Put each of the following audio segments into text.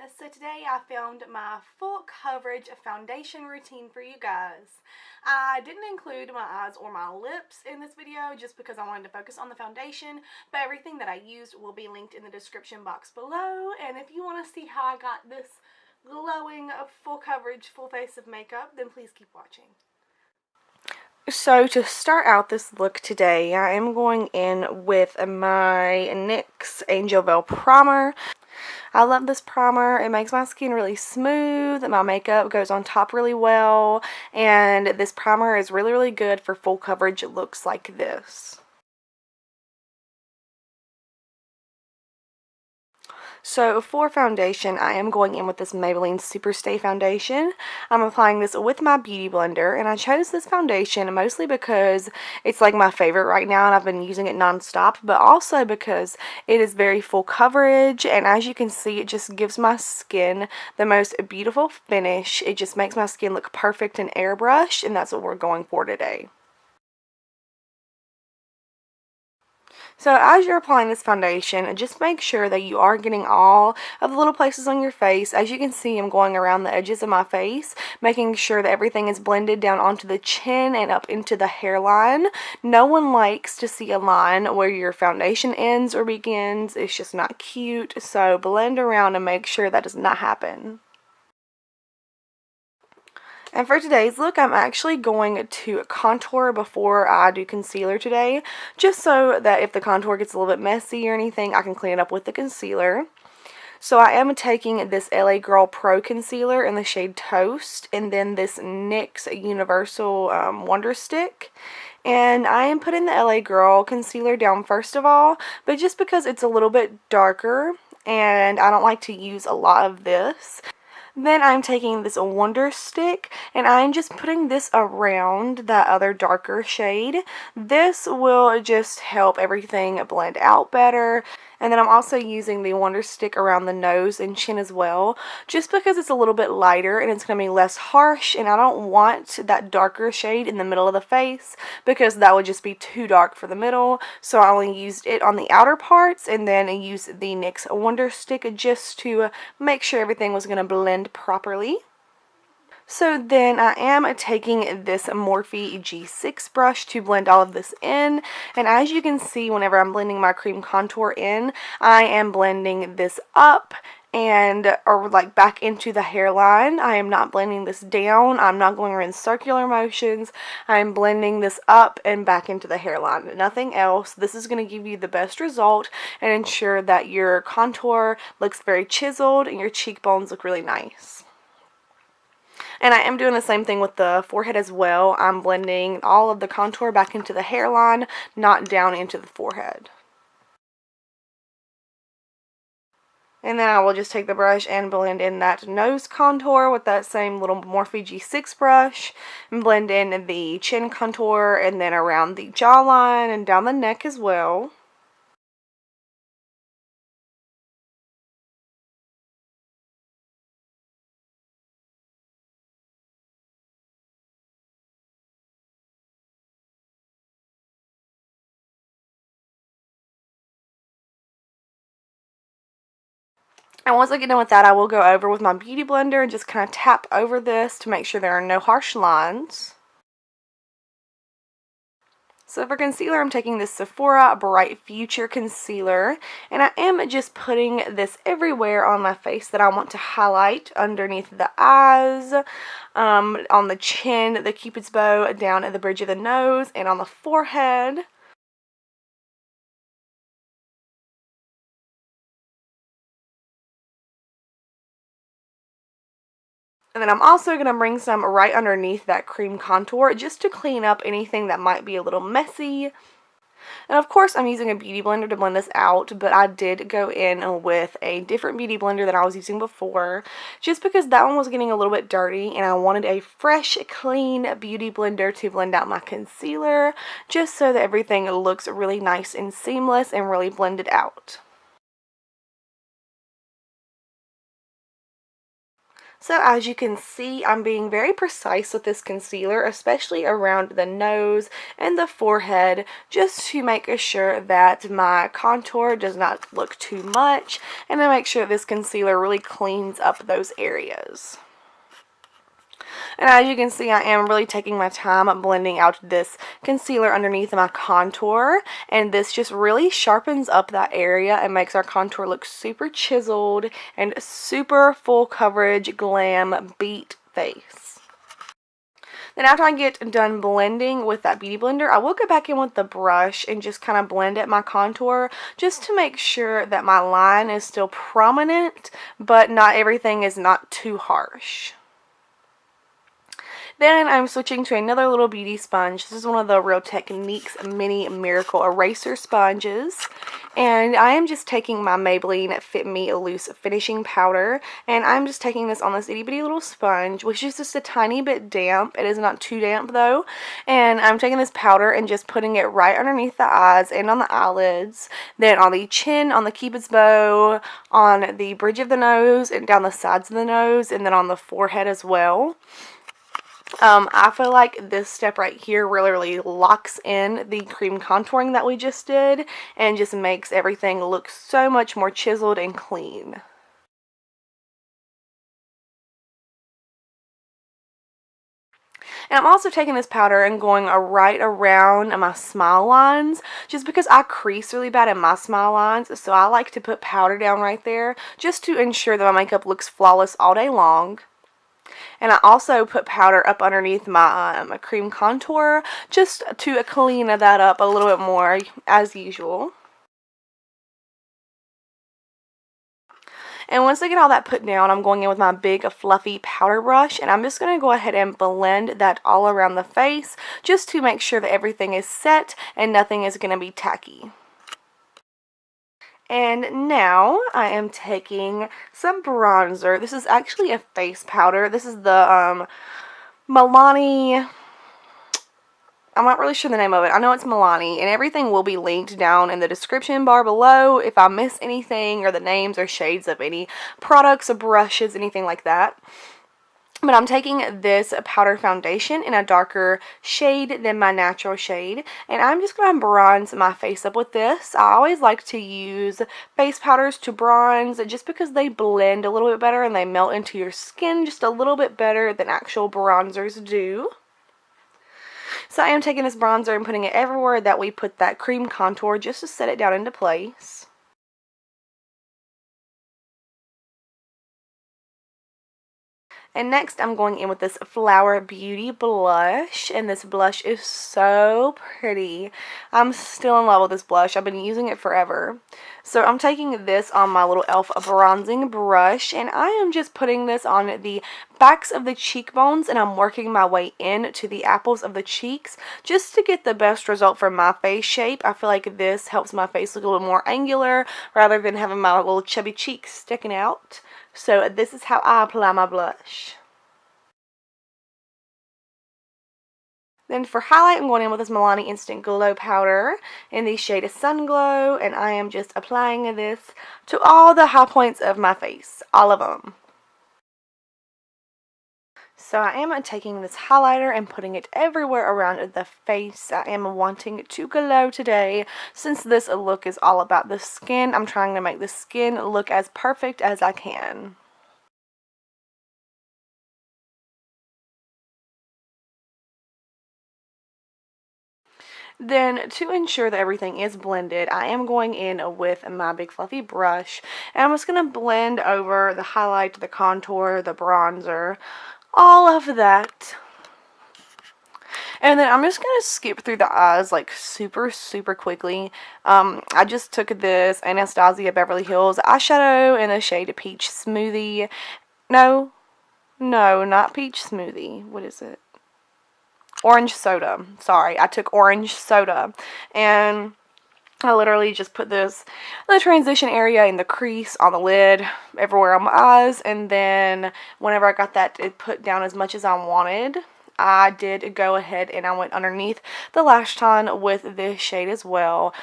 So today I filmed my full coverage foundation routine for you guys. I didn't include my eyes or my lips in this video just because I wanted to focus on the foundation, but everything that I used will be linked in the description box below. And if you want to see how I got this glowing full coverage full face of makeup, then please keep watching. So to start out this look today, I am going in with my NYX Angel Veil Primer. I love this primer. It makes my skin really smooth. My makeup goes on top really well. And this primer is really good for full coverage looks like this. So for foundation, I am going in with this Maybelline Super Stay Foundation. I'm applying this with my Beauty Blender, and I chose this foundation mostly because it's like my favorite right now and I've been using it non-stop, but also because it is very full coverage, and as you can see, it just gives my skin the most beautiful finish. It just makes my skin look perfect and airbrushed, and that's what we're going for today. So as you're applying this foundation, just make sure that you are getting all of the little places on your face. As you can see, I'm going around the edges of my face, making sure that everything is blended down onto the chin and up into the hairline. No one likes to see a line where your foundation ends or begins. It's just not cute. So blend around and make sure that does not happen. And for today's look, I'm actually going to contour before I do concealer today, just so that if the contour gets a little bit messy or anything, I can clean it up with the concealer. So I am taking this LA Girl Pro Concealer in the shade Toast, and then this NYX Universal Wonder Stick. And I am putting the LA Girl Concealer down first of all, but just because it's a little bit darker, and I don't like to use a lot of this. Then I'm taking this Wonder Stick, and I'm just putting this around that other darker shade. This will just help everything blend out better. And then I'm also using the Wonder Stick around the nose and chin as well, just because it's a little bit lighter and it's going to be less harsh, and I don't want that darker shade in the middle of the face because that would just be too dark for the middle. So I only used it on the outer parts, and then I used the NYX Wonder Stick just to make sure everything was going to blend properly. So then I am taking this Morphe G6 brush to blend all of this in, and as you can see, whenever I'm blending my cream contour in, I am blending this up or like back into the hairline. I am not blending this down. I'm not going around circular motions. I'm blending this up and back into the hairline. Nothing else. This is going to give you the best result and ensure that your contour looks very chiseled and your cheekbones look really nice. And I am doing the same thing with the forehead as well. I'm blending all of the contour back into the hairline, not down into the forehead. And then I will just take the brush and blend in that nose contour with that same little Morphe G6 brush. And blend in the chin contour and then around the jawline and down the neck as well. And once I get done with that, I will go over with my Beauty Blender and just kind of tap over this to make sure there are no harsh lines. So for concealer, I'm taking this Sephora Bright Future Concealer, and I am just putting this everywhere on my face that I want to highlight: underneath the eyes, on the chin, the cupid's bow, down at the bridge of the nose, and on the forehead. And then I'm also going to bring some right underneath that cream contour just to clean up anything that might be a little messy. And of course I'm using a Beauty Blender to blend this out, but I did go in with a different Beauty Blender than I was using before, just because that one was getting a little bit dirty and I wanted a fresh, clean Beauty Blender to blend out my concealer, just so that everything looks really nice and seamless and really blended out. So as you can see, I'm being very precise with this concealer, especially around the nose and the forehead, just to make sure that my contour does not look too much, and to make sure this concealer really cleans up those areas. And as you can see, I am really taking my time blending out this concealer underneath my contour. And this just really sharpens up that area and makes our contour look super chiseled and super full coverage, glam, beat face. Then after I get done blending with that beauty blender, I will go back in with the brush and just kind of blend at my contour just to make sure that my line is still prominent, but not everything is not too harsh. Then I'm switching to another little beauty sponge. This is one of the Real Techniques Mini Miracle Eraser Sponges. And I am just taking my Maybelline Fit Me Loose Finishing Powder. And I'm just taking this on this itty bitty little sponge, which is just a tiny bit damp. It is not too damp though. And I'm taking this powder and just putting it right underneath the eyes and on the eyelids. Then on the chin, on the cupid's bow, on the bridge of the nose, and down the sides of the nose, and then on the forehead as well. I feel like this step right here really locks in the cream contouring that we just did and just makes everything look so much more chiseled and clean. And I'm also taking this powder and going right around my smile lines, just because I crease really bad in my smile lines, so I like to put powder down right there just to ensure that my makeup looks flawless all day long. And I also put powder up underneath my cream contour just to clean that up a little bit more as usual. And once I get all that put down, I'm going in with my big fluffy powder brush, and I'm just going to go ahead and blend that all around the face just to make sure that everything is set and nothing is going to be tacky. And now I am taking some bronzer. This is actually a face powder. This is the Milani. I'm not really sure the name of it. I know it's Milani, and everything will be linked down in the description bar below if I miss anything or the names or shades of any products or brushes, anything like that. But I'm taking this powder foundation in a darker shade than my natural shade. And I'm just going to bronze my face up with this. I always like to use face powders to bronze just because they blend a little bit better and they melt into your skin just a little bit better than actual bronzers do. So I am taking this bronzer and putting it everywhere that we put that cream contour just to set it down into place. And next I'm going in with this Flower Beauty blush, and this blush is so pretty. I'm still in love with this blush. I've been using it forever. So I'm taking this on my little e.l.f. bronzing brush, and I am just putting this on the backs of the cheekbones, and I'm working my way in to the apples of the cheeks just to get the best result for my face shape. I feel like this helps my face look a little more angular rather than having my little chubby cheeks sticking out. So this is how I apply my blush. Then for highlight, I'm going in with this Milani Instant Glow Powder in the shade Sunglow, and I am just applying this to all the high points of my face, all of them. So I am taking this highlighter and putting it everywhere around the face. I am wanting to glow today. Since this look is all about the skin, I'm trying to make the skin look as perfect as I can. Then, to ensure that everything is blended, I am going in with my big fluffy brush, and I'm just going to blend over the highlight, the contour, the bronzer, all of that. And then I'm just going to skip through the eyes like super quickly. I just took this Anastasia Beverly Hills eyeshadow in the shade Peach Smoothie. No, not Peach Smoothie. What is it? Orange Soda. Sorry, I took Orange Soda, and I literally just put this in the transition area, in the crease, on the lid, everywhere on my eyes, and then whenever I got that it put down as much as I wanted, I did go ahead and I went underneath the lash line with this shade as well.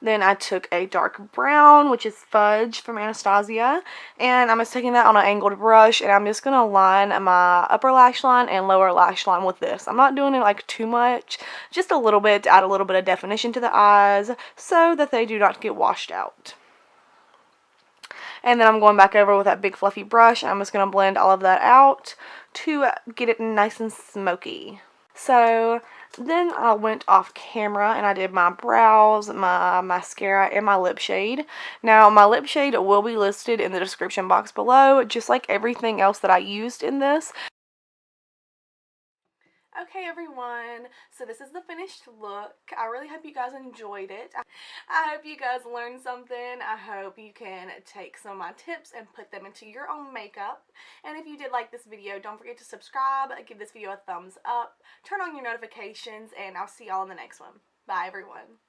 Then I took a dark brown, which is Fudge from Anastasia, and I'm just taking that on an angled brush, and I'm just going to line my upper lash line and lower lash line with this. I'm not doing it like too much, just a little bit to add a little bit of definition to the eyes so that they do not get washed out. And then I'm going back over with that big fluffy brush, and I'm just going to blend all of that out to get it nice and smoky. So then I went off camera and I did my brows, my mascara, and my lip shade. Now my lip shade will be listed in the description box below, just like everything else that I used in this. Okay everyone, so this is the finished look. I really hope you guys enjoyed it. I hope you guys learned something. I hope you can take some of my tips and put them into your own makeup. And if you did like this video, don't forget to subscribe, give this video a thumbs up, turn on your notifications, and I'll see y'all in the next one. Bye everyone.